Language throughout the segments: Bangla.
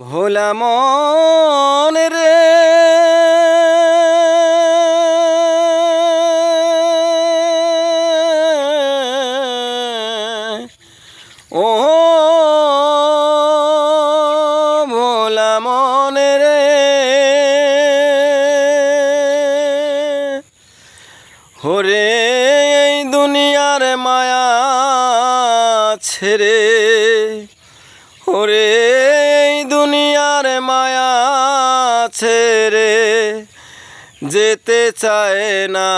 ভোলা মন রে ও ভোলা মন রে হরে এই দুনিয়ার মায়া ছেড়ে ওরে এই দুনিয়ার মায়া ছেড়ে যেতে চায় না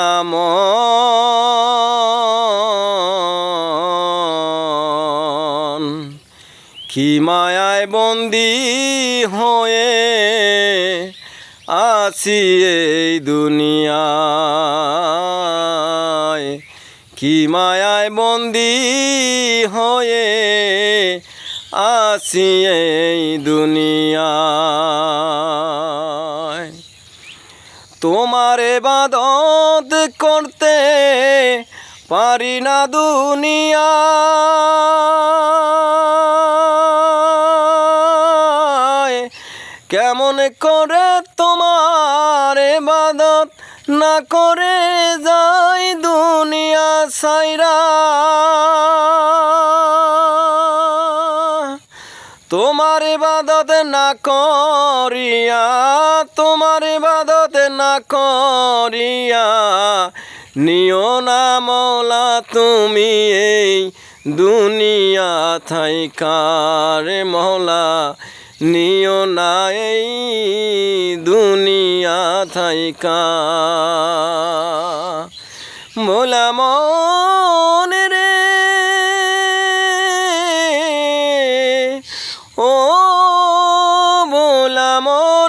মন কি মায়ায় বন্দি হয়ে আছি এই দুনিয়ায় কি মায়ায় বন্দি হয়ে আছি এই দুনিয়ায় তোমার ইবাদত করতে পারি না দুনিয়ায় কেমন করে তোমার ইবাদত না করে যাই দুনিয়া ছাইরা তোমার ইবাদত না করিয়া তোমার ইবাদত না করিয়া নিও না মওলা তুমি এই দুনিয়া থাইকা রে মওলা নিও না এই দুনিয়া থাইকা ভোলা মন রে ও ভোলা মন